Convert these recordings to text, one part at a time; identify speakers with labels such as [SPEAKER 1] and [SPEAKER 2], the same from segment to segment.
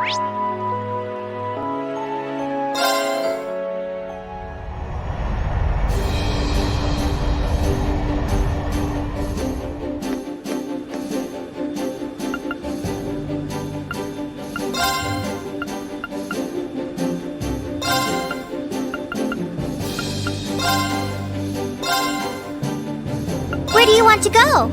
[SPEAKER 1] Where do you want to go?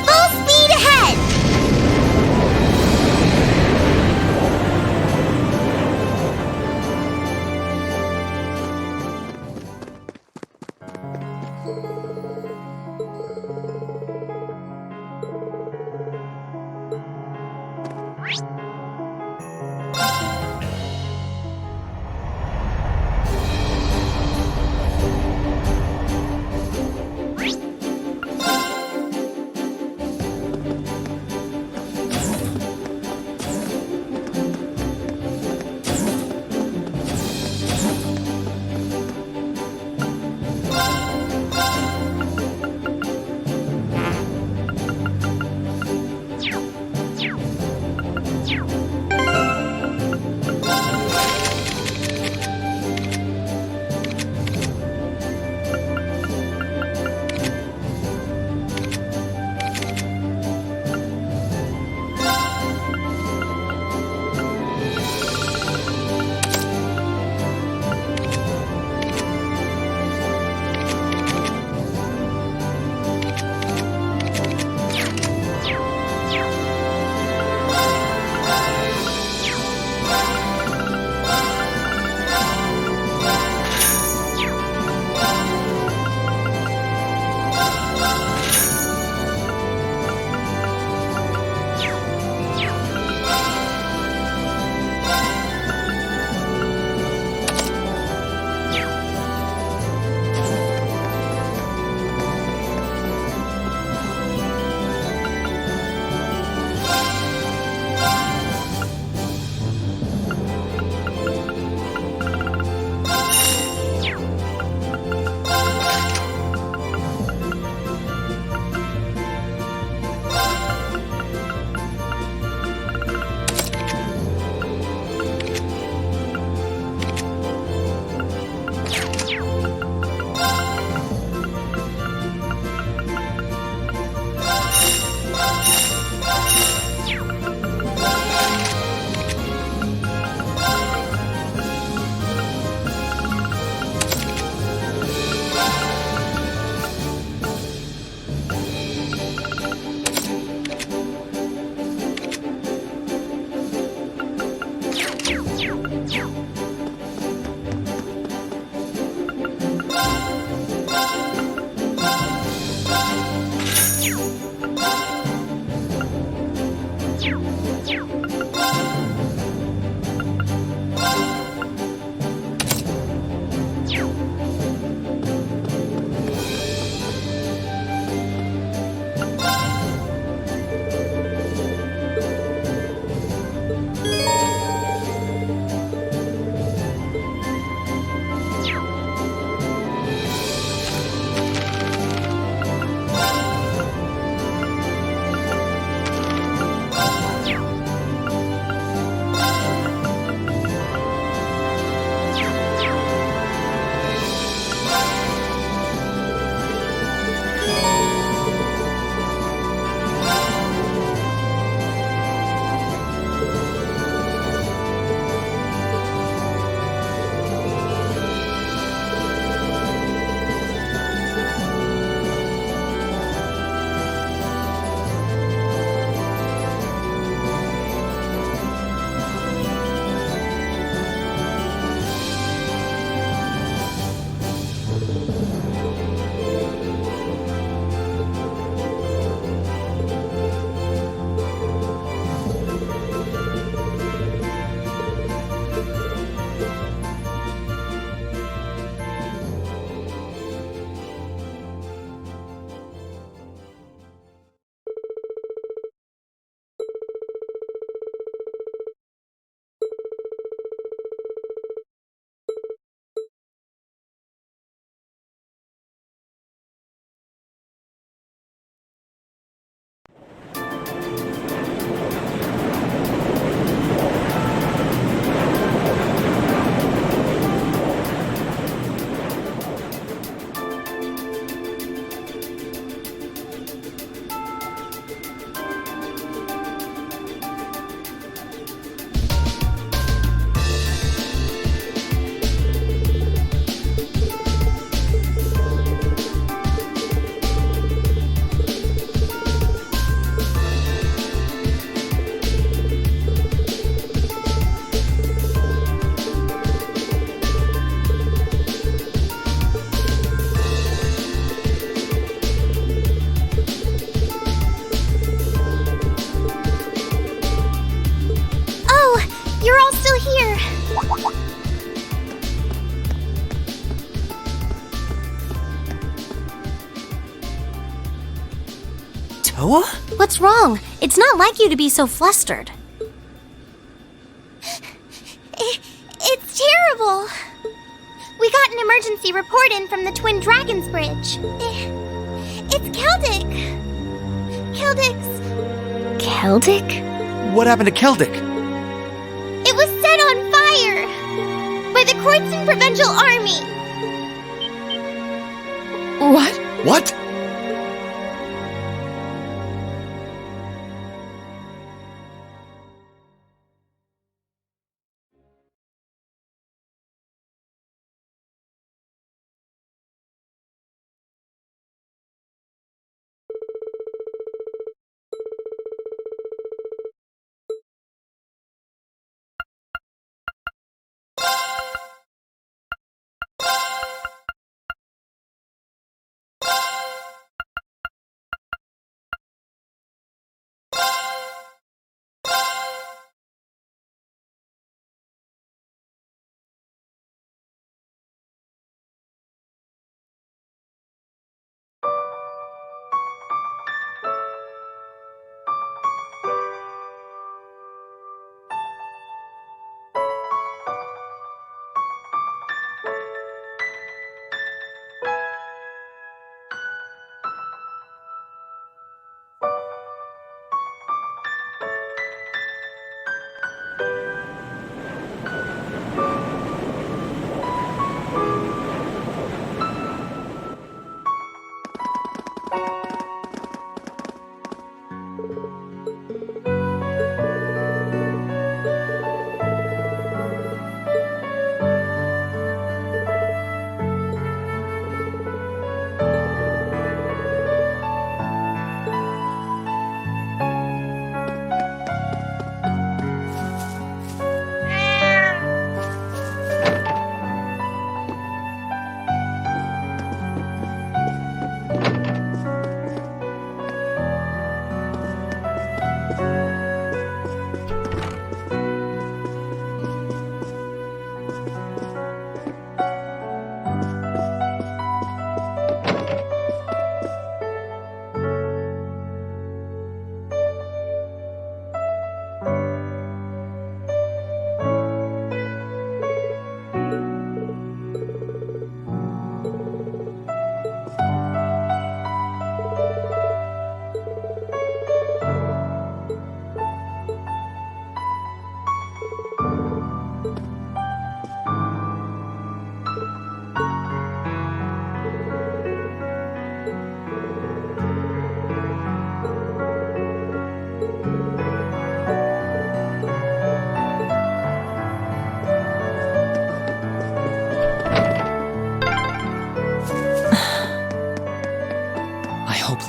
[SPEAKER 1] Full speed ahead!
[SPEAKER 2] Toa?
[SPEAKER 1] What's wrong? It's not like you to be so flustered. It's terrible. We got an emergency report in from the Twin Dragons Bridge. It's Keldic. Keldic?
[SPEAKER 2] What happened to Keldic?
[SPEAKER 1] It was set on fire by the Kroitzen Provincial Army.
[SPEAKER 3] What?
[SPEAKER 2] What?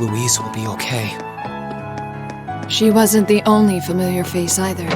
[SPEAKER 2] Louise will be okay.
[SPEAKER 3] She wasn't the only familiar face either.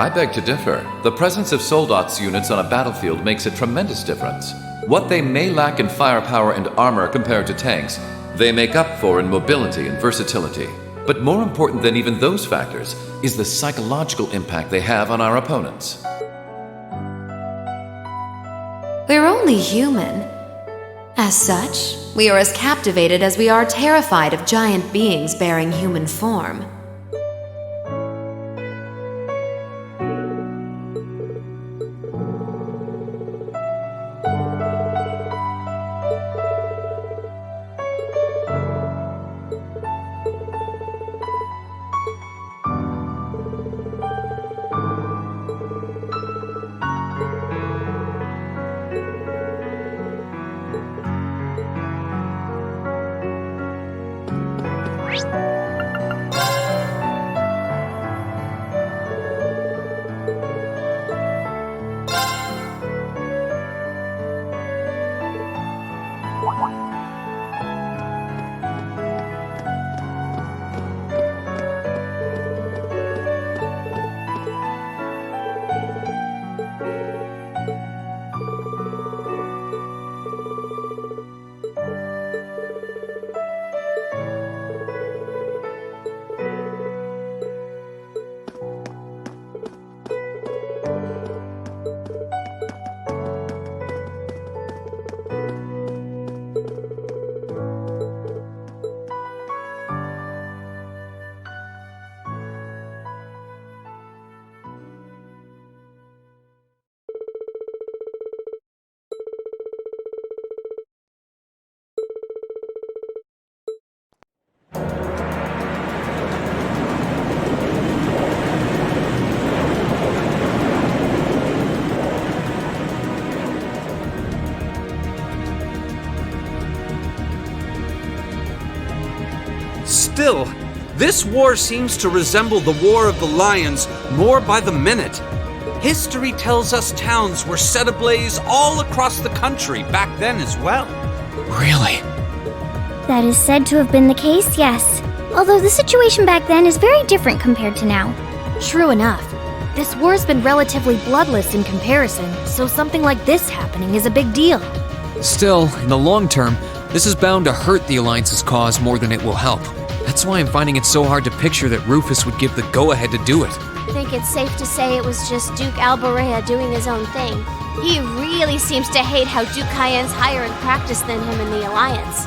[SPEAKER 4] I beg to differ. The presence of Soldot's units on a battlefield makes a tremendous difference. What they may lack in firepower and armor compared to tanks, they make up for in mobility and versatility. But more important than even those factors is the psychological impact they have on our opponents.
[SPEAKER 5] We're only human. As such, we are as captivated as we are terrified of giant beings bearing human form.
[SPEAKER 6] Still, this war seems to resemble the War of the Lions more by the minute. History tells us towns were set ablaze all across the country back then as well.
[SPEAKER 2] Really?
[SPEAKER 1] That is said to have been the case, yes. Although the situation back then is very different compared to now.
[SPEAKER 7] True enough. This war's been relatively bloodless in comparison, so something like this happening is a big deal.
[SPEAKER 8] Still, in the long term, this is bound to hurt the Alliance's cause more than it will help. That's why I'm finding it so hard to picture that Rufus would give the go-ahead to do it.
[SPEAKER 9] I think it's safe to say it was just Duke Alborea doing his own thing. He really seems to hate how Duke Cayenne's higher in practice than him in the Alliance.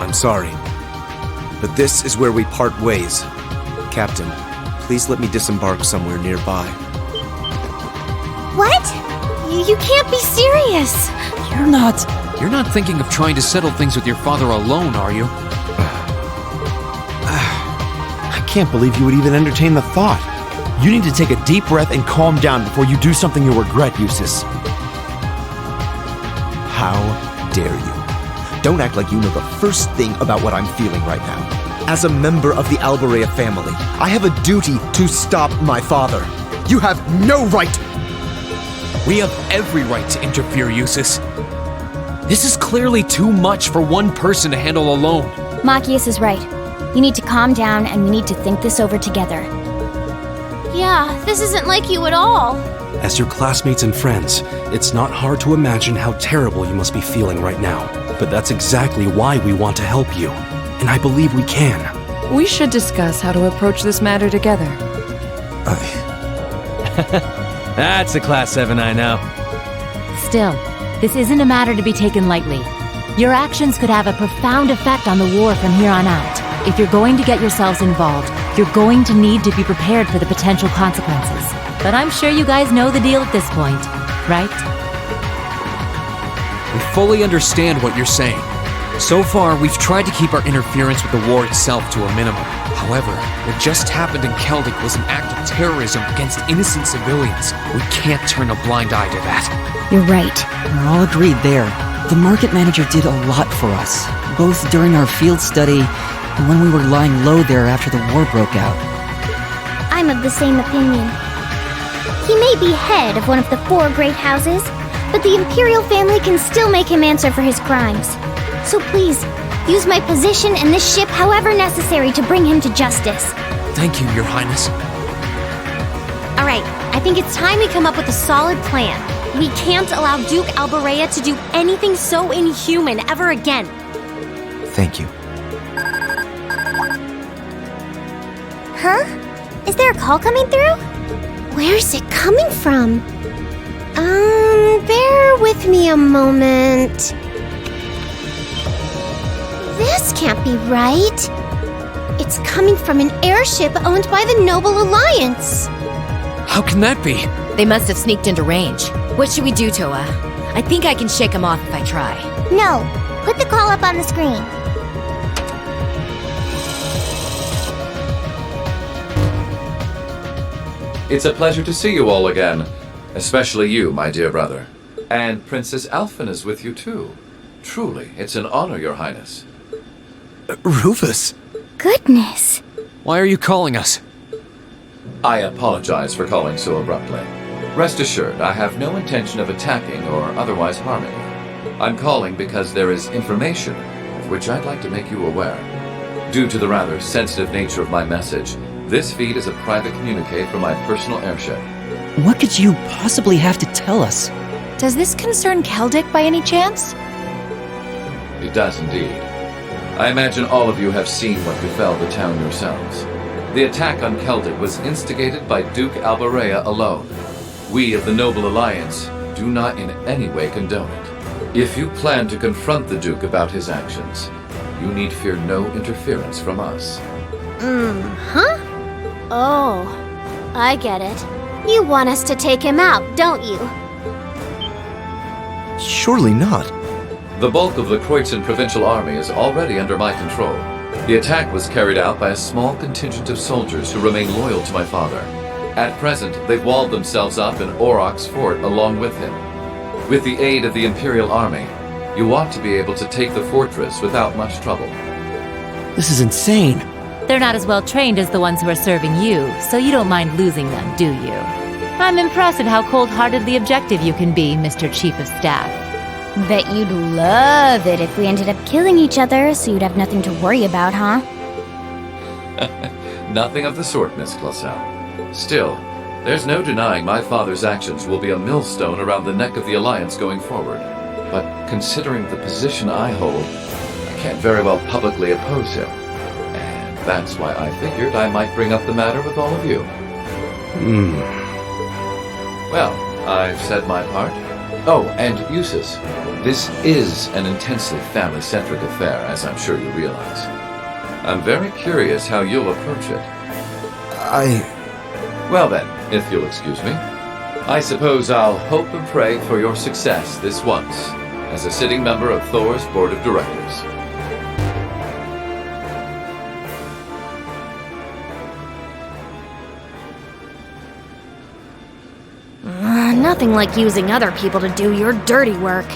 [SPEAKER 10] I'm sorry, but this is where we part ways. Captain, please let me disembark somewhere nearby.
[SPEAKER 1] What? You can't be serious!
[SPEAKER 8] You're not thinking of trying to settle things with your father alone, are you?
[SPEAKER 2] I can't believe you would even entertain the thought. You need to take a deep breath and calm down before you do something you'll regret, Eustace.
[SPEAKER 10] How dare you? Don't act like you know the first thing about what I'm feeling right now. As a member of the Alborea family, I have a duty to stop my father. You have no right!
[SPEAKER 8] We have every right to interfere, Eustace. This is clearly too much for one person to handle alone.
[SPEAKER 7] Machias is right. You need to calm down and we need to think this over together.
[SPEAKER 9] Yeah, this isn't like you at all.
[SPEAKER 11] As your classmates and friends, it's not hard to imagine how terrible you must be feeling right now. But that's exactly why we want to help you. And I believe we can.
[SPEAKER 3] We should discuss how to approach this matter together.
[SPEAKER 12] That's a Class 7 I know.
[SPEAKER 13] Still, this isn't a matter to be taken lightly. Your actions could have a profound effect on the war from here on out. If you're going to get yourselves involved, you're going to need to be prepared for the potential consequences. But I'm sure you guys know the deal at this point, right?
[SPEAKER 8] We fully understand what you're saying. So far, we've tried to keep our interference with the war itself to a minimum. However, what just happened in Keldic was an act of terrorism against innocent civilians. We can't turn a blind eye to that.
[SPEAKER 13] You're right.
[SPEAKER 14] We're all agreed there. The market manager did a lot for us, both during our field study and when we were lying low there after the war broke out.
[SPEAKER 1] I'm of the same opinion. He may be head of one of the 4 great houses, but the Imperial family can still make him answer for his crimes. So please, use my position and this ship however necessary to bring him to justice.
[SPEAKER 8] Thank you, Your Highness.
[SPEAKER 7] Alright, I think it's time we come up with a solid plan. We can't allow Duke Alborea to do anything so inhuman ever again.
[SPEAKER 10] Thank you.
[SPEAKER 1] Huh? Is there a call coming through? Where's it coming from? Bear with me a moment. This can't be right. It's coming from an airship owned by the Noble Alliance.
[SPEAKER 8] How can that be?
[SPEAKER 13] They must have sneaked into range. What should we do, Toa? I think I can shake them off if I try.
[SPEAKER 1] No, put the call up on the screen.
[SPEAKER 4] It's a pleasure to see you all again. Especially you, my dear brother. And Princess Alphen is with you too. Truly, it's an honor, Your Highness.
[SPEAKER 10] Rufus?
[SPEAKER 1] Goodness.
[SPEAKER 8] Why are you calling us?
[SPEAKER 4] I apologize for calling so abruptly. Rest assured, I have no intention of attacking or otherwise harming you. I'm calling because there is information of which I'd like to make you aware. Due to the rather sensitive nature of my message, this feed is a private communique from my personal airship.
[SPEAKER 14] What could you possibly have to tell us?
[SPEAKER 13] Does this concern Keldic by any chance?
[SPEAKER 4] It does indeed. I imagine all of you have seen what befell the town yourselves. The attack on Keldic was instigated by Duke Alborea alone. We of the Noble Alliance do not in any way condone it. If you plan to confront the Duke about his actions, you need fear no interference from us.
[SPEAKER 9] Huh? Oh, I get it. You want us to take him out, don't you?
[SPEAKER 10] Surely not.
[SPEAKER 4] The bulk of the Kreutzen Provincial Army is already under my control. The attack was carried out by a small contingent of soldiers who remain loyal to my father. At present, they've walled themselves up in Aurochs Fort along with him. With the aid of the Imperial Army, you ought to be able to take the fortress without much trouble.
[SPEAKER 10] This is insane.
[SPEAKER 13] They're not as well trained as the ones who are serving you, so you don't mind losing them, do you? I'm impressed at how cold-heartedly objective you can be, Mr. Chief of Staff.
[SPEAKER 1] Bet you'd love it if we ended up killing each other, so you'd have nothing to worry about, huh?
[SPEAKER 4] Nothing of the sort, Miss Clausel. Still, there's no denying my father's actions will be a millstone around the neck of the Alliance going forward. But considering the position I hold, I can't very well publicly oppose him. And that's why I figured I might bring up the matter with all of you. Well, I've said my part. Oh, and Eustace, this is an intensely family-centric affair, as I'm sure you realize. I'm very curious how you'll approach it. Well then, if you'll excuse me, I suppose I'll hope and pray for your success this once, as a sitting member of Thor's Board of Directors.
[SPEAKER 7] Nothing like using other people to do your dirty work.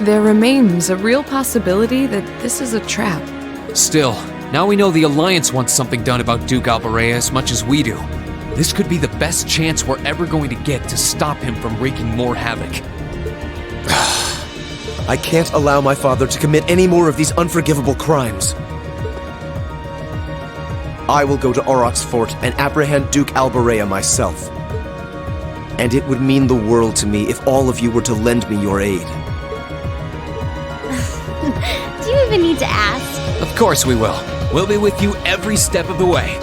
[SPEAKER 3] There remains a real possibility that this is a trap.
[SPEAKER 8] Still, now we know the Alliance wants something done about Duke Alborea as much as we do. This could be the best chance we're ever going to get to stop him from wreaking more havoc.
[SPEAKER 10] I can't allow my father to commit any more of these unforgivable crimes. I will go to Aurochs Fort and apprehend Duke Alborea myself. And it would mean the world to me if all of you were to lend me your aid.
[SPEAKER 1] Do you even need to ask?
[SPEAKER 8] Of course we will. We'll be with you every step of the way.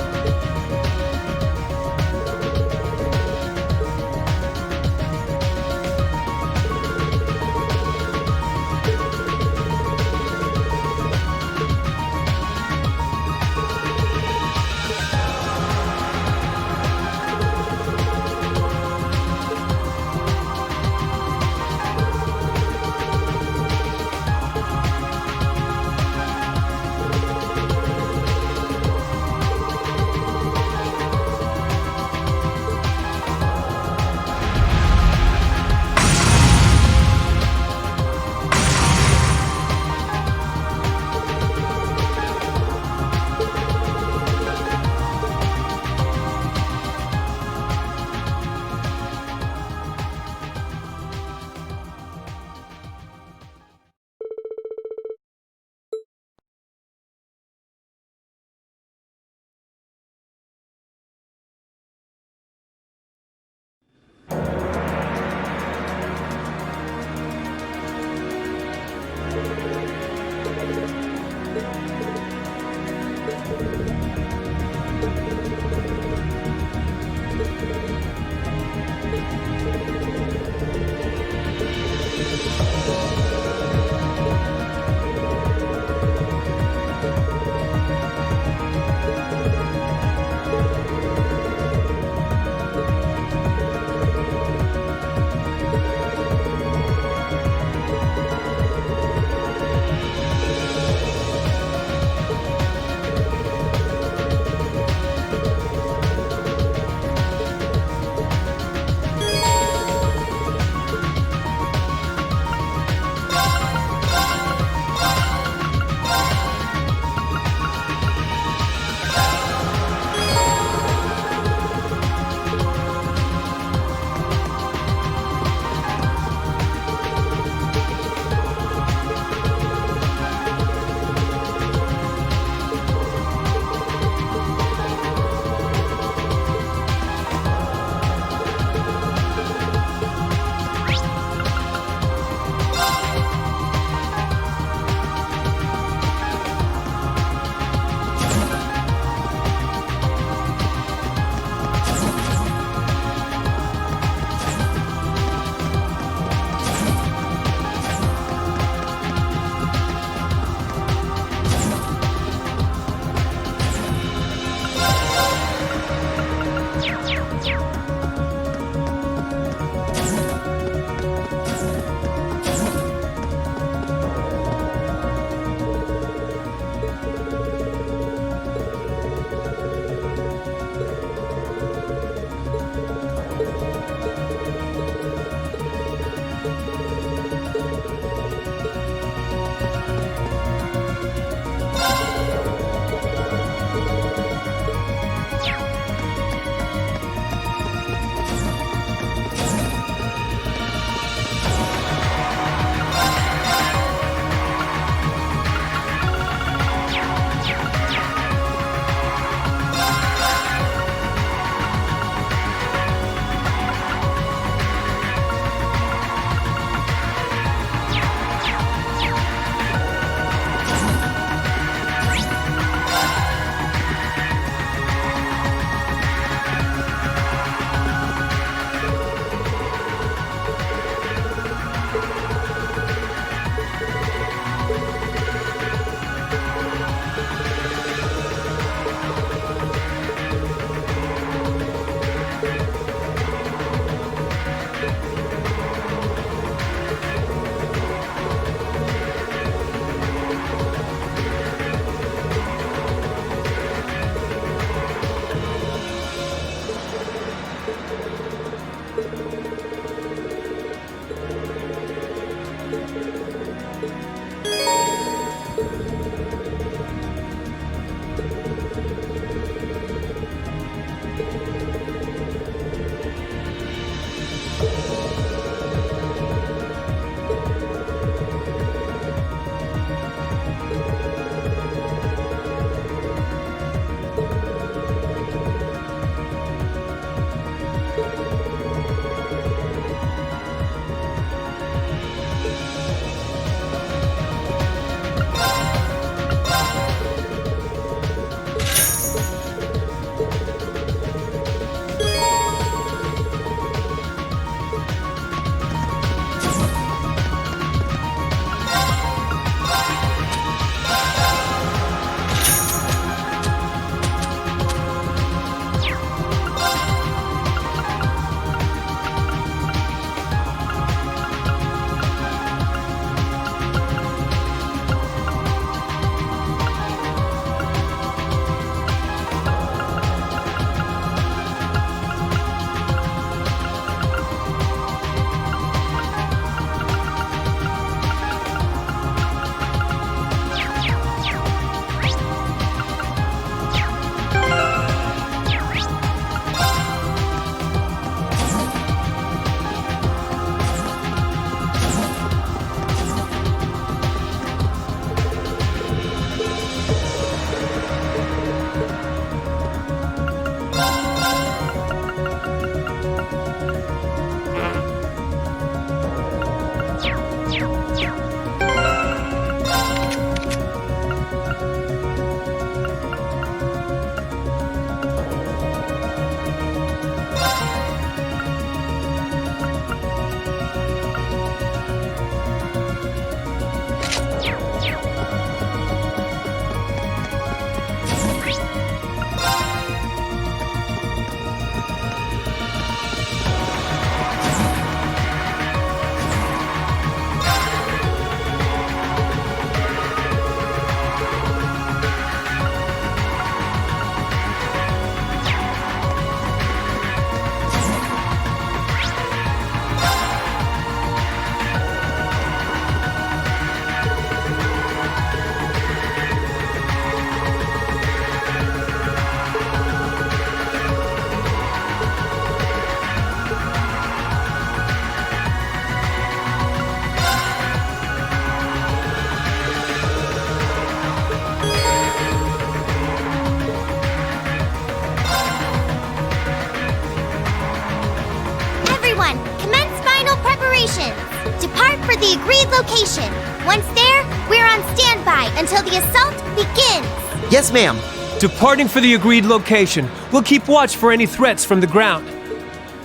[SPEAKER 1] for the agreed location. Once there, we're on standby until the assault begins.
[SPEAKER 10] Yes, ma'am.
[SPEAKER 15] Departing for the agreed location. We'll keep watch for any threats from the ground.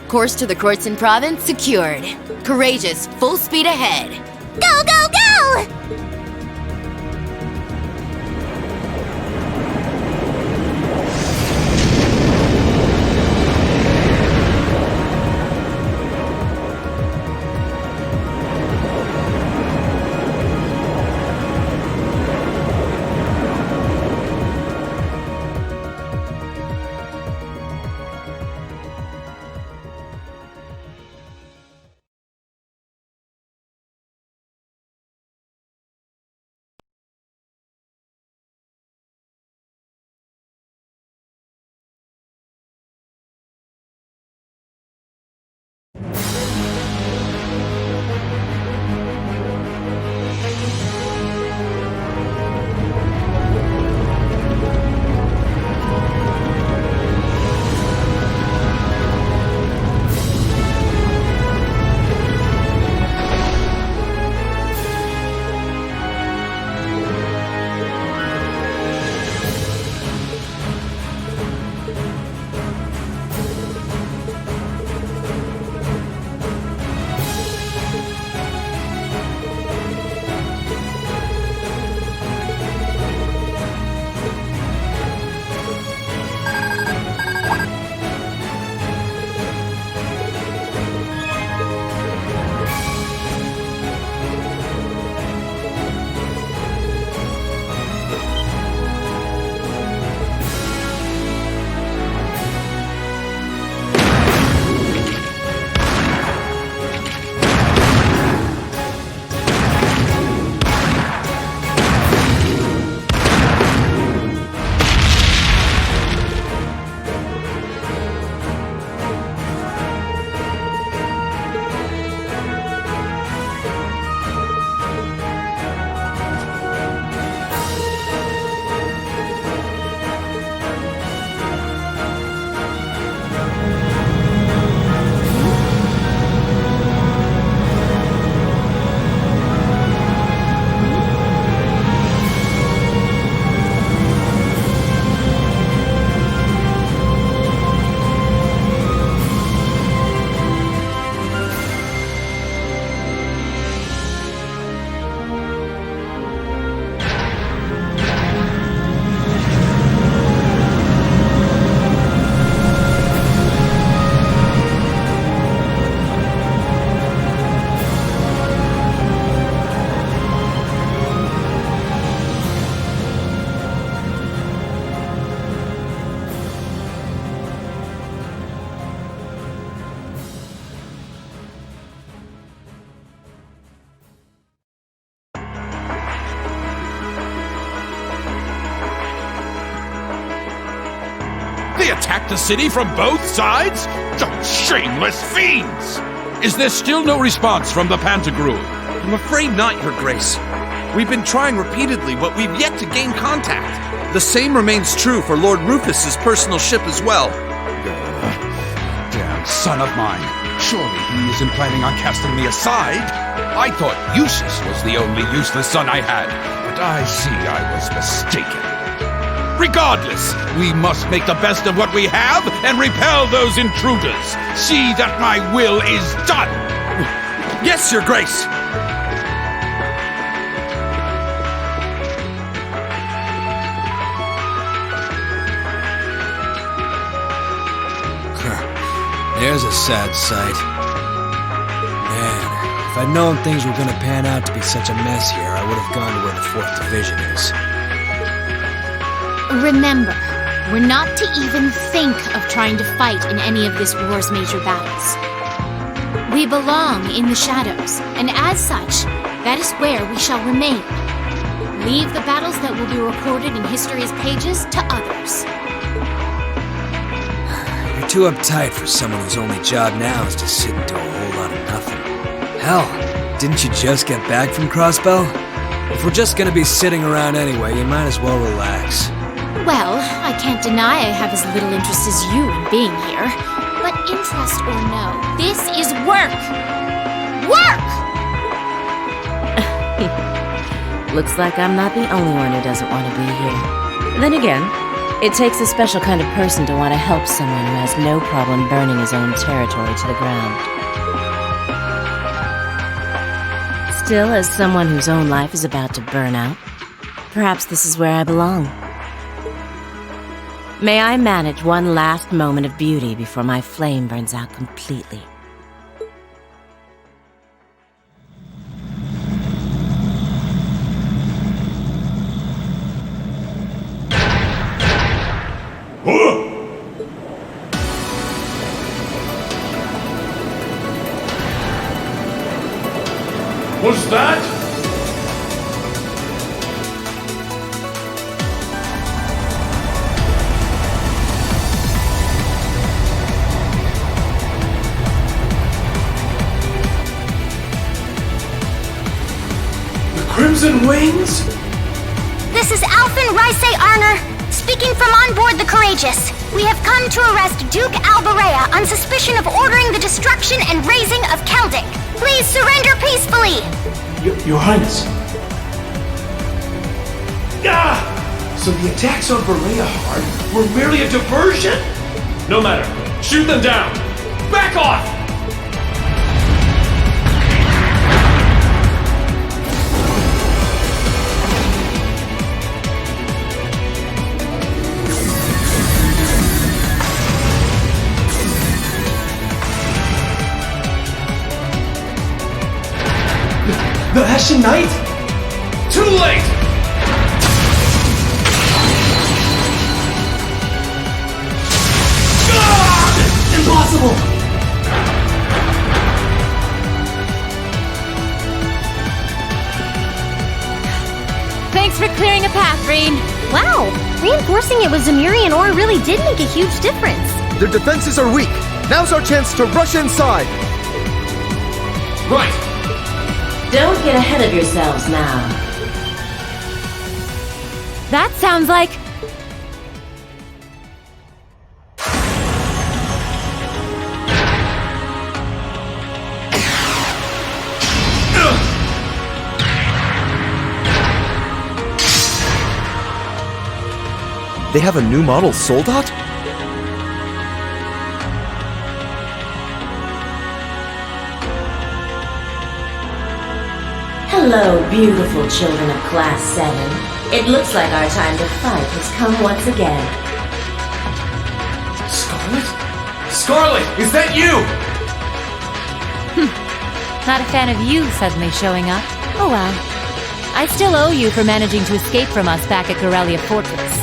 [SPEAKER 5] Course to the Kroitzen province secured. Courageous, full speed ahead.
[SPEAKER 1] Go, go, go!
[SPEAKER 16] They attacked the city from both sides? Those shameless fiends! Is there still no response from the Pantagruel?
[SPEAKER 6] I'm afraid not, Your Grace. We've been trying repeatedly, but we've yet to gain contact. The same remains true for Lord Rufus's personal ship as well.
[SPEAKER 16] Damn son of mine. Surely he isn't planning on casting me aside. I thought Eustace was the only useless son I had, but I see I was mistaken. Regardless, we must make the best of what we have and repel those intruders. See that my will is done.
[SPEAKER 6] Yes, Your Grace.
[SPEAKER 12] There's a sad sight. Man, if I'd known things were gonna pan out to be such a mess here, I would have gone to where the 4th Division is.
[SPEAKER 7] Remember, we're not to even think of trying to fight in any of this war's major battles. We belong in the shadows, and as such, that is where we shall remain. Leave the battles that will be recorded in history's pages to others.
[SPEAKER 12] You're too uptight for someone whose only job now is to sit and do a whole lot of nothing. Hell, didn't you just get back from Crossbell? If we're just gonna be sitting around anyway, you might as well relax.
[SPEAKER 7] Well, I can't deny I have as little interest as you in being here. But interest or no, this is work! Work!
[SPEAKER 13] Looks like I'm not the only one who doesn't want to be here. Then again, it takes a special kind of person to want to help someone who has no problem burning his own territory to the ground. Still, as someone whose own life is about to burn out, perhaps this is where I belong. May I manage one last moment of beauty before my flame burns out completely.
[SPEAKER 17] What's that? The Crimson Wings?
[SPEAKER 1] This is Alphen Raise Arner, speaking from on board the Courageous. We have come to arrest Duke Alberea on suspicion of ordering the destruction and razing of Keldic. Please surrender peacefully!
[SPEAKER 17] Your Highness. Ah! So the attacks on Berea Hard were merely a diversion? No matter. Shoot them down! Back off! The Hessian Knight? Too late! Ah! Impossible!
[SPEAKER 7] Thanks for clearing a path, Reen.
[SPEAKER 9] Wow! Reinforcing it with Zemurian ore really did make a huge difference.
[SPEAKER 10] Their defenses are weak. Now's our chance to rush inside.
[SPEAKER 17] Right!
[SPEAKER 13] Don't get ahead of yourselves now.
[SPEAKER 7] That sounds like...
[SPEAKER 10] They have a new model Soldat?
[SPEAKER 13] Hello, beautiful children of Class 7. It looks like our time to fight has come once again.
[SPEAKER 17] Scarlet? Scarlet, is that you?
[SPEAKER 13] Not a fan of you suddenly showing up. Oh well. I still owe you for managing to escape from us back at Corellia Fortress.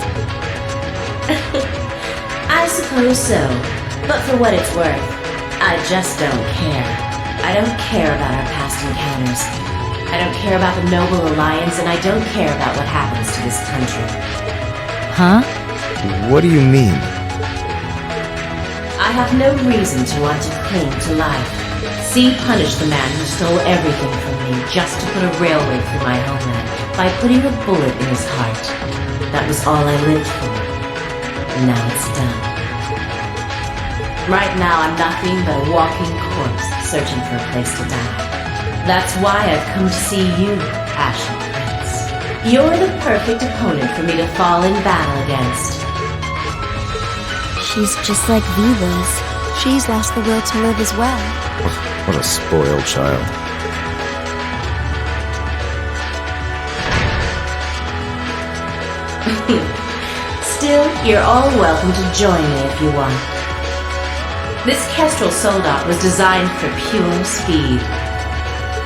[SPEAKER 13] I suppose so. But for what it's worth, I just don't care. I don't care about our past encounters. I don't care about the Noble Alliance, and I don't care about what happens to this country.
[SPEAKER 10] Huh? What do you mean?
[SPEAKER 13] I have no reason to want to cling to life. See punish the man who stole everything from me just to put a railway through my homeland by putting a bullet in his heart. That was all I lived for. And now it's done. Right now I'm nothing but a walking corpse searching for a place to die. That's why I've come to see you, Ashen Prince. You're the perfect opponent for me to fall in battle against.
[SPEAKER 9] She's just like V was. She's lost the will to live as well.
[SPEAKER 10] What a spoiled child.
[SPEAKER 13] Still, you're all welcome to join me if you want. This Kestrel Soldat was designed for pure speed.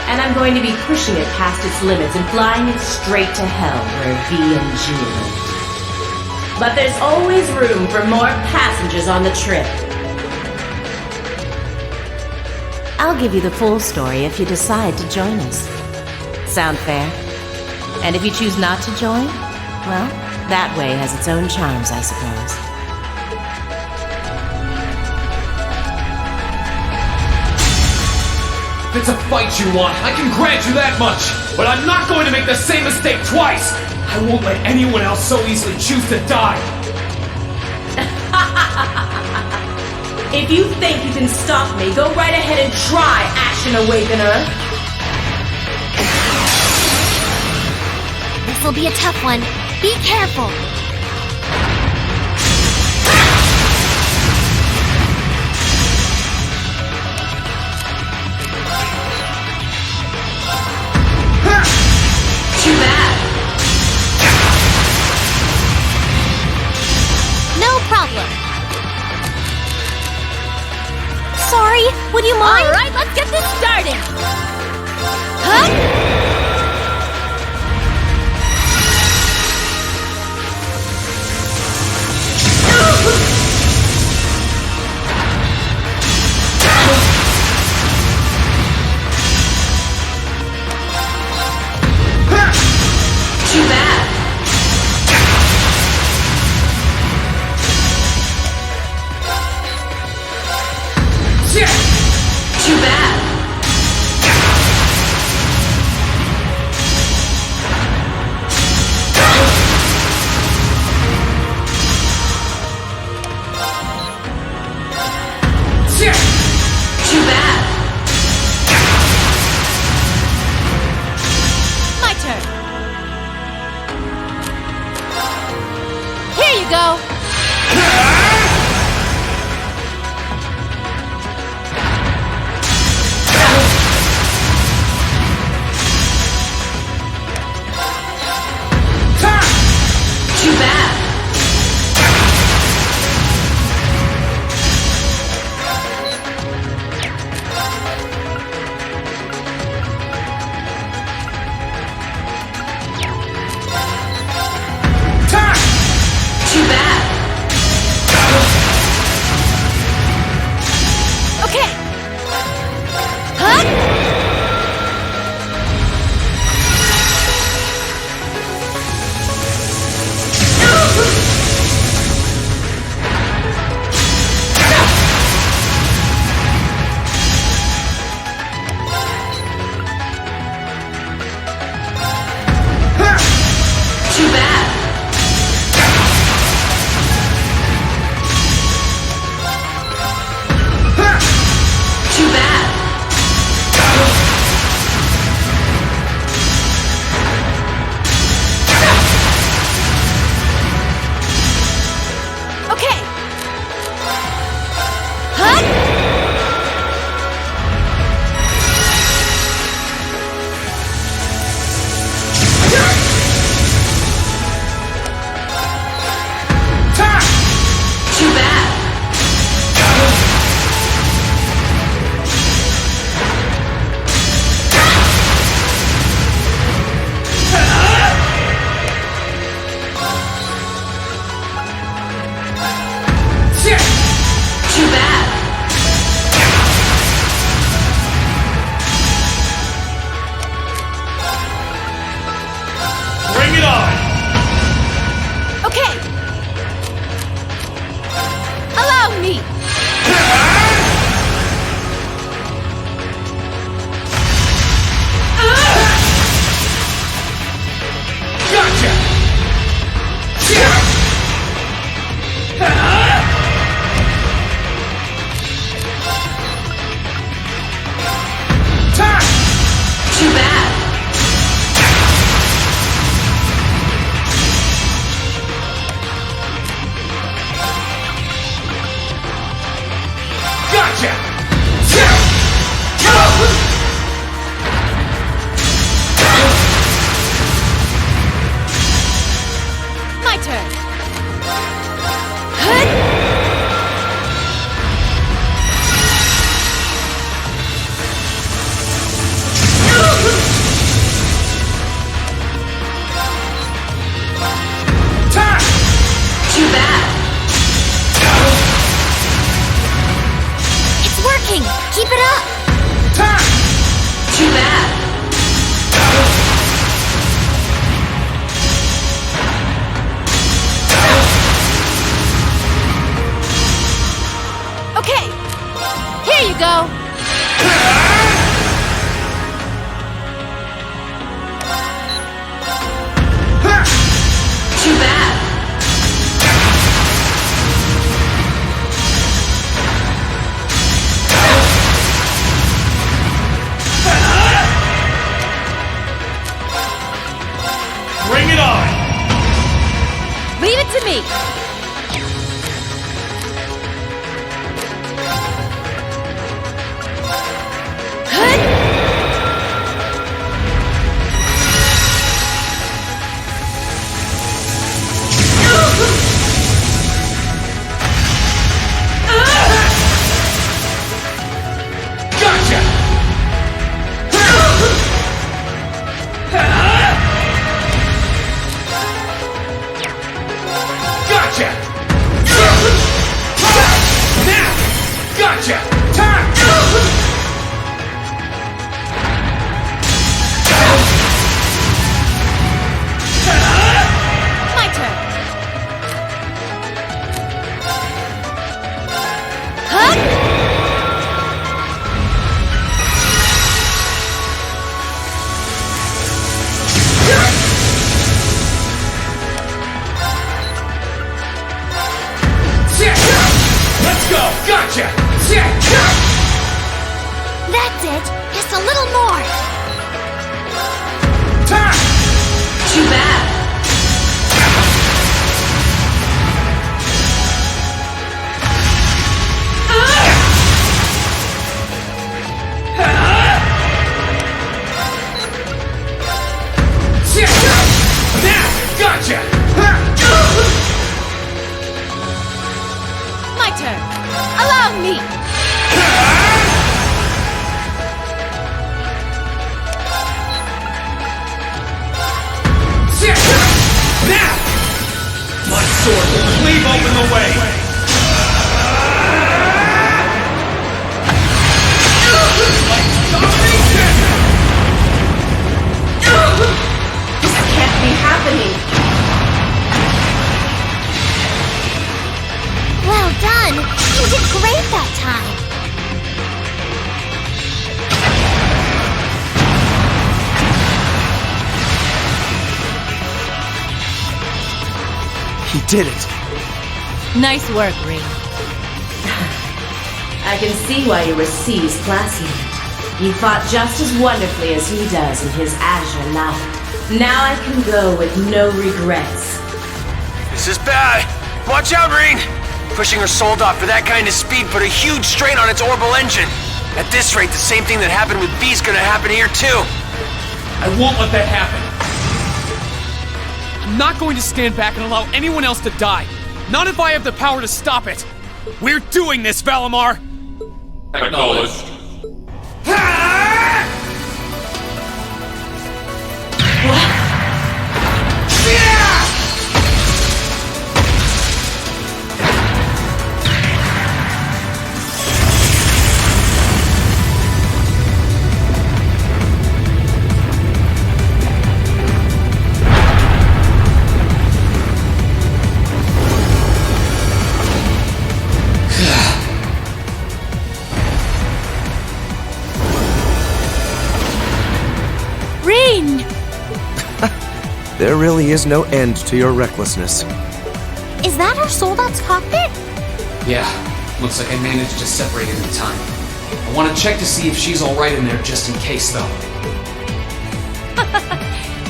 [SPEAKER 13] And I'm going to be pushing it past its limits and flying it straight to hell where V and G live. But there's always room for more passengers on the trip. I'll give you the full story if you decide to join us. Sound fair? And if you choose not to join, well, that way has its own charms, I suppose.
[SPEAKER 17] If it's a fight you want, I can grant you that much. But I'm not going to make the same mistake twice. I won't let anyone else so easily choose to die.
[SPEAKER 13] If you think you can stop me, go right ahead and try, Ashen Awakener.
[SPEAKER 7] This'll be a tough one. Be careful.
[SPEAKER 5] Too bad.
[SPEAKER 7] No problem.
[SPEAKER 1] Sorry, would you mind?
[SPEAKER 7] All right, let's get this started. Huh?
[SPEAKER 5] Too bad. Too bad. Too bad.
[SPEAKER 7] My turn. Here you go.
[SPEAKER 5] Too bad. Too bad.
[SPEAKER 7] Okay. Huh?
[SPEAKER 5] Too bad. Too bad.
[SPEAKER 7] Okay. Huh?
[SPEAKER 5] Too bad. Too bad.
[SPEAKER 17] Bring it on!
[SPEAKER 7] Okay. Allow me.
[SPEAKER 17] Gotcha!
[SPEAKER 5] Too bad.
[SPEAKER 13] to me!
[SPEAKER 1] That's it! Just a little more!
[SPEAKER 5] Too bad.
[SPEAKER 17] Gotcha!
[SPEAKER 13] My turn! Allow me!
[SPEAKER 17] Now! My sword will cleave open the way!
[SPEAKER 5] This can't be happening.
[SPEAKER 1] Well done! You did great that time!
[SPEAKER 10] He did it!
[SPEAKER 13] Nice work, Ring.
[SPEAKER 18] I can see why you were seized classy. You fought just as wonderfully as he does in his azure light. Now I can go with no regrets.
[SPEAKER 12] This is bad! Watch out, Ring! Pushing her Soldat for that kind of speed put a huge strain on its orbital engine. At this rate, the same thing that happened with B's gonna happen here too.
[SPEAKER 17] I won't let that happen.
[SPEAKER 8] I'm not going to stand back and allow anyone else to die. Not if I have the power to stop it. We're doing this, Valimar!
[SPEAKER 17] Acknowledged.
[SPEAKER 10] There really is no end to your recklessness.
[SPEAKER 1] Is that our Soldat's cockpit?
[SPEAKER 8] Yeah, looks like I managed to separate it in time. I want to check to see if she's alright in there just in case, though.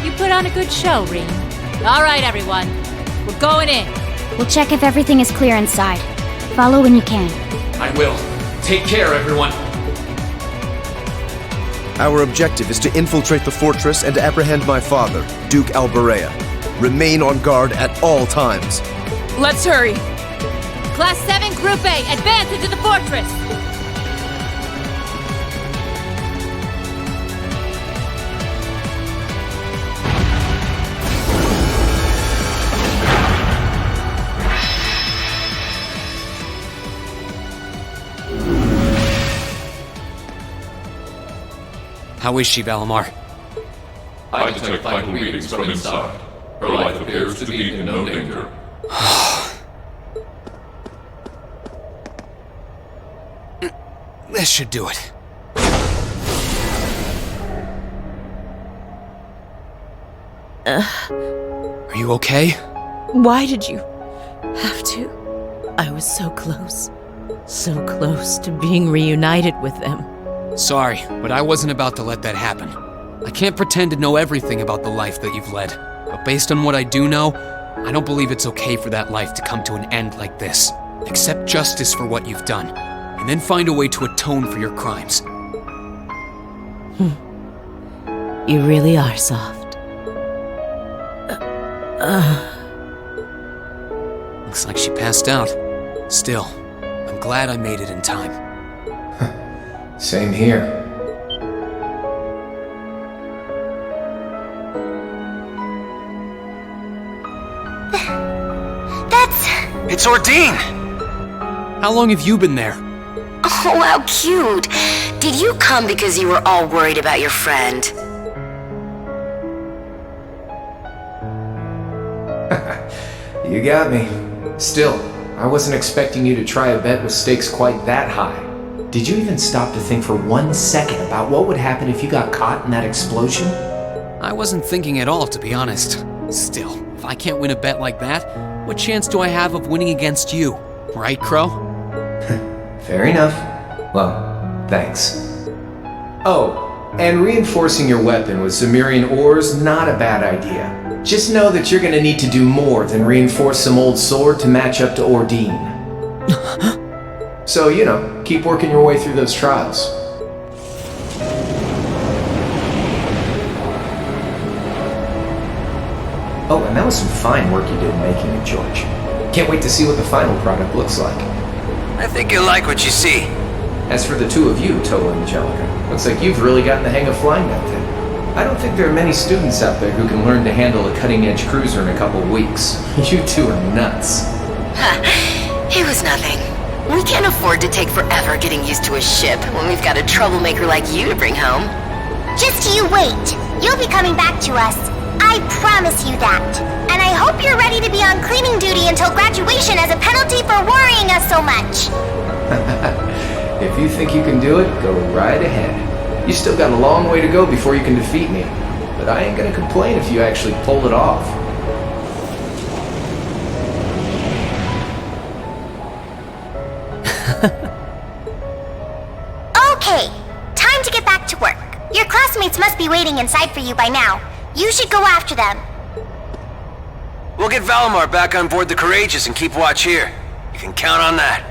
[SPEAKER 13] You put on a good show, Ring. All right, everyone. We're going in.
[SPEAKER 1] We'll check if everything is clear inside. Follow when you can.
[SPEAKER 8] I will. Take care, everyone.
[SPEAKER 10] Our objective is to infiltrate the fortress and apprehend my father, Duke Albarea. Remain on guard at all times.
[SPEAKER 3] Let's hurry.
[SPEAKER 13] Class 7 Group A, advance into the fortress!
[SPEAKER 8] How is she, Valimar?
[SPEAKER 17] I detect vital readings from inside. Her life appears to be in no danger.
[SPEAKER 8] This should do it. Are you okay?
[SPEAKER 19] Why did you have to? I was so close. So close to being reunited with them.
[SPEAKER 8] Sorry, but I wasn't about to let that happen. I can't pretend to know everything about the life that you've led, but based on what I do know, I don't believe it's okay for that life to come to an end like this. Accept justice for what you've done, and then find a way to atone for your crimes.
[SPEAKER 19] You really are soft.
[SPEAKER 8] Looks like she passed out. Still, I'm glad I made it in time.
[SPEAKER 20] Same here.
[SPEAKER 12] It's Ordine!
[SPEAKER 8] How long have you been there?
[SPEAKER 21] Oh, how cute! Did you come because you were all worried about your friend?
[SPEAKER 20] You got me. Still, I wasn't expecting you to try a bet with stakes quite that high. Did you even stop to think for 1 second about what would happen if you got caught in that explosion?
[SPEAKER 8] I wasn't thinking at all, to be honest. Still, if I can't win a bet like that, what chance do I have of winning against you? Right, Crow?
[SPEAKER 20] Fair enough. Well, thanks. Oh, and reinforcing your weapon with Zemirian ores, not a bad idea. Just know that you're gonna need to do more than reinforce some old sword to match up to Ordine. So, keep working your way through those trials. Oh, and that was some fine work you did making it, George. Can't wait to see what the final product looks like.
[SPEAKER 12] I think you'll like what you see.
[SPEAKER 20] As for the two of you, Toa and Angelica, looks like you've really gotten the hang of flying that thing. I don't think there are many students out there who can learn to handle a cutting-edge cruiser in a couple weeks. You two are nuts.
[SPEAKER 21] It was nothing. We can't afford to take forever getting used to a ship when we've got a troublemaker like you to bring home.
[SPEAKER 1] Just you wait. You'll be coming back to us. I promise you that. And I hope you're ready to be on cleaning duty until graduation as a penalty for worrying us so much.
[SPEAKER 20] If you think you can do it, go right ahead. You still got a long way to go before you can defeat me. But I ain't gonna complain if you actually pull it off.
[SPEAKER 1] Okay, time to get back to work. Your classmates must be waiting inside for you by now. You should go after them.
[SPEAKER 12] We'll get Valimar back on board the Courageous and keep watch here. You can count on that.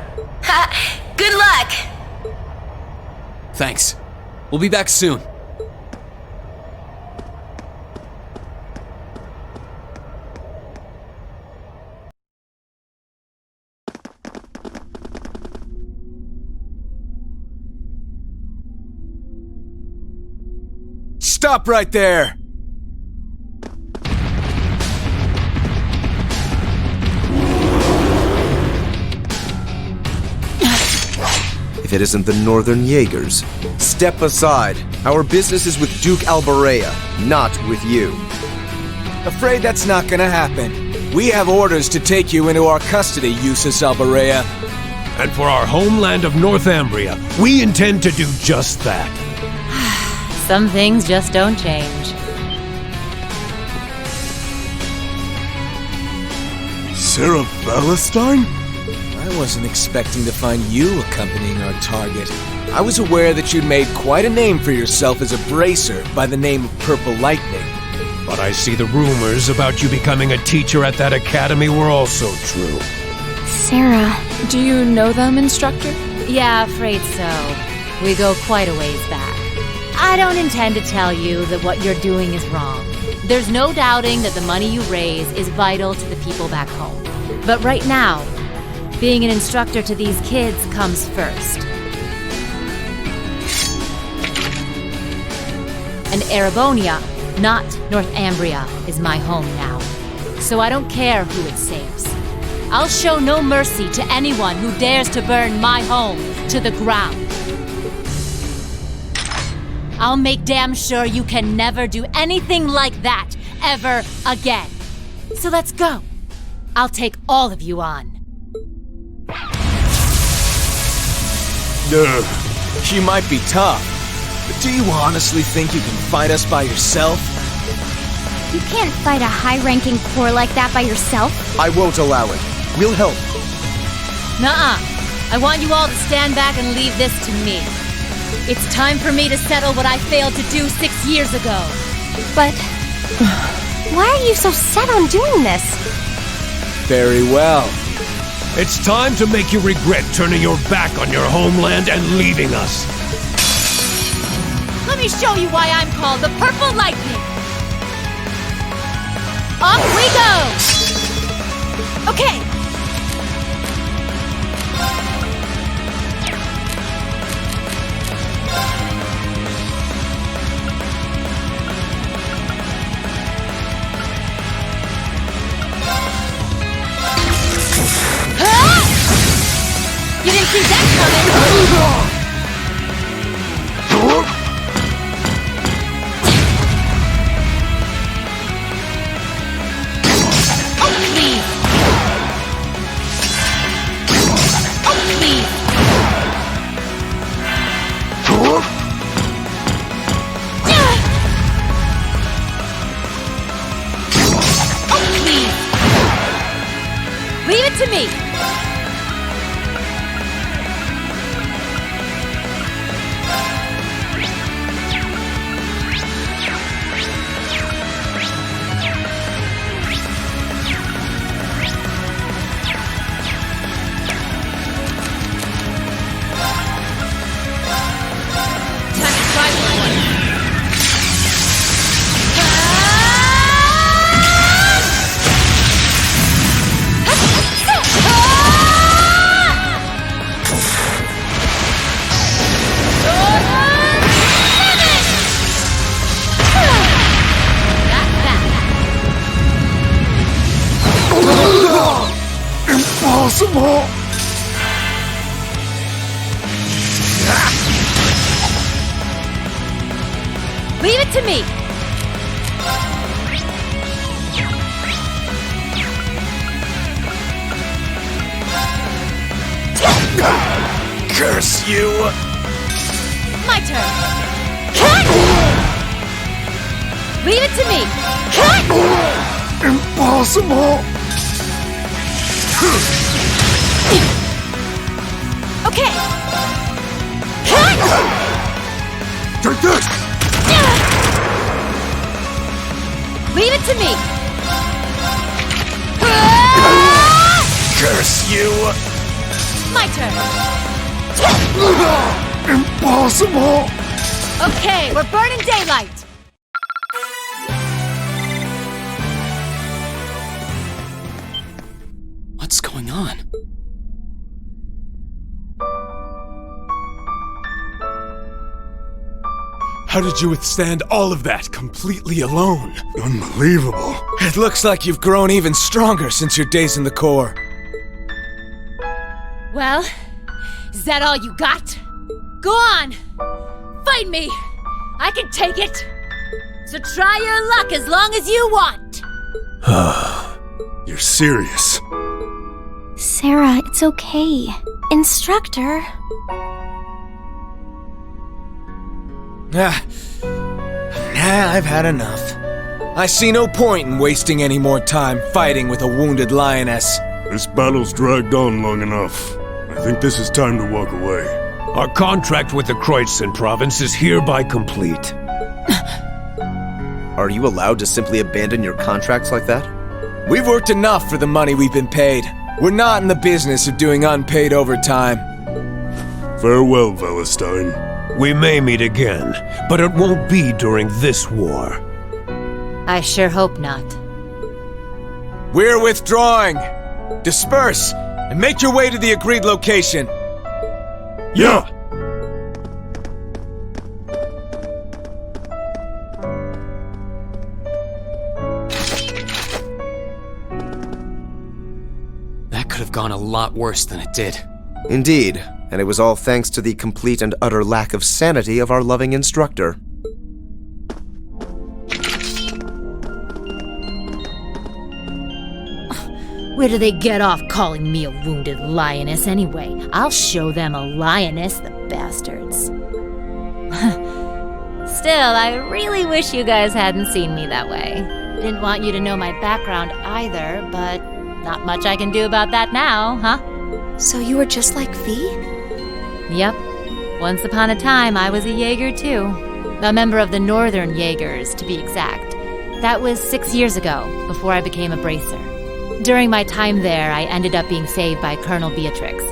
[SPEAKER 21] Good luck!
[SPEAKER 8] Thanks. We'll be back soon.
[SPEAKER 22] Stop right there!
[SPEAKER 10] If it isn't the Northern Jaegers. Step aside. Our business is with Duke Albarea, not with you.
[SPEAKER 22] Afraid that's not gonna happen. We have orders to take you into our custody, Jusis Albarea.
[SPEAKER 23] And for our homeland of Northumbria, we intend to do just that.
[SPEAKER 13] Some things just don't change.
[SPEAKER 22] Sarah Valentine? I wasn't expecting to find you accompanying our target. I was aware that you'd made quite a name for yourself as a bracer by the name of Purple Lightning.
[SPEAKER 23] But I see the rumors about you becoming a teacher at that academy were also true.
[SPEAKER 3] Sarah, do you know them, Instructor?
[SPEAKER 13] Yeah, afraid so. We go quite a ways back. I don't intend to tell you that what you're doing is wrong. There's no doubting that the money you raise is vital to the people back home. But right now, being an instructor to these kids comes first. And Erebonia, not Northumbria, is my home now. So I don't care who it saves. I'll show no mercy to anyone who dares to burn my home to the ground. I'll make damn sure you can never do anything like that ever again. So let's go. I'll take all of you on.
[SPEAKER 22] She might be tough, but do you honestly think you can fight us by yourself?
[SPEAKER 1] You can't fight a high-ranking corps like that by yourself.
[SPEAKER 10] I won't allow it. We'll help.
[SPEAKER 13] Nuh-uh. I want you all to stand back and leave this to me. It's time for me to settle what I failed to do 6 years ago.
[SPEAKER 1] But why are you so set on doing this?
[SPEAKER 22] very well.
[SPEAKER 23] It's time to make you regret turning your back on your homeland and leaving us.
[SPEAKER 7] Let me show you why I'm called the Purple Lightning. Off we go! Okay. You didn't see that coming! Oh, please! Oh, please! Oh, please! Leave it to me!
[SPEAKER 16] Impossible!
[SPEAKER 7] Leave it to me!
[SPEAKER 22] Curse you!
[SPEAKER 7] My turn! Leave it to me!
[SPEAKER 16] Impossible!
[SPEAKER 7] Okay!
[SPEAKER 16] Take this!
[SPEAKER 7] Leave it to me!
[SPEAKER 22] Curse you!
[SPEAKER 7] My turn!
[SPEAKER 16] Impossible!
[SPEAKER 7] Okay, we're burning daylight!
[SPEAKER 8] What's going on?
[SPEAKER 22] How did you withstand all of that completely alone? Unbelievable. It looks like you've grown even stronger since your days in the Corps.
[SPEAKER 7] Well, is that all you got? Go on! Fight me! I can take it! So try your luck as long as you want!
[SPEAKER 22] You're serious?
[SPEAKER 1] Sarah, it's okay. Instructor.
[SPEAKER 22] I've had enough. I see no point in wasting any more time fighting with a wounded lioness.
[SPEAKER 23] This battle's dragged on long enough. I think this is time to walk away. Our contract with the Kreutzen province is hereby complete.
[SPEAKER 10] Are you allowed to simply abandon your contracts like that?
[SPEAKER 22] We've worked enough for the money we've been paid. We're not in the business of doing unpaid overtime.
[SPEAKER 23] Farewell, Valestein. We may meet again, but it won't be during this war.
[SPEAKER 13] I sure hope not.
[SPEAKER 22] We're withdrawing! Disperse, and make your way to the agreed location.
[SPEAKER 23] Yeah!
[SPEAKER 8] That could have gone a lot worse than it did.
[SPEAKER 10] Indeed, and it was all thanks to the complete and utter lack of sanity of our loving instructor.
[SPEAKER 13] Where do they get off calling me a wounded lioness anyway? I'll show them a lioness, the bastards. Still, I really wish you guys hadn't seen me that way. Didn't want you to know my background either, but not much I can do about that now, huh?
[SPEAKER 5] So you were just like V?
[SPEAKER 13] Yep. Once upon a time, I was a Jaeger too. A member of the Northern Jaegers, to be exact. That was 6 years ago, before I became a bracer. During my time there, I ended up being saved by Colonel Beatrix.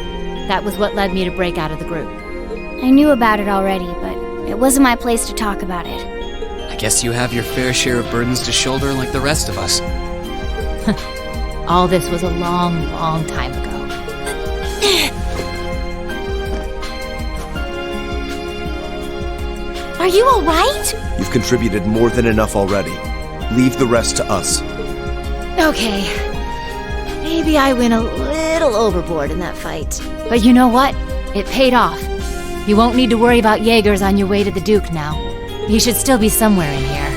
[SPEAKER 13] That was what led me to break out of the group.
[SPEAKER 1] I knew about it already, but it wasn't my place to talk about it.
[SPEAKER 8] I guess you have your fair share of burdens to shoulder like the rest of us.
[SPEAKER 13] All this was a long, long time ago.
[SPEAKER 1] Are you alright?
[SPEAKER 10] You've contributed more than enough already. Leave the rest to us.
[SPEAKER 13] Okay. Maybe I went a little overboard in that fight. But you know what? It paid off. You won't need to worry about Jaegers on your way to the Duke now. He should still be somewhere in here.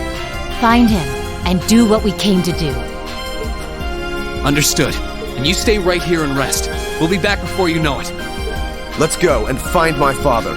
[SPEAKER 13] Find him, and do what we came to do.
[SPEAKER 8] Understood. And you stay right here and rest. We'll be back before you know it.
[SPEAKER 10] Let's go and find my father.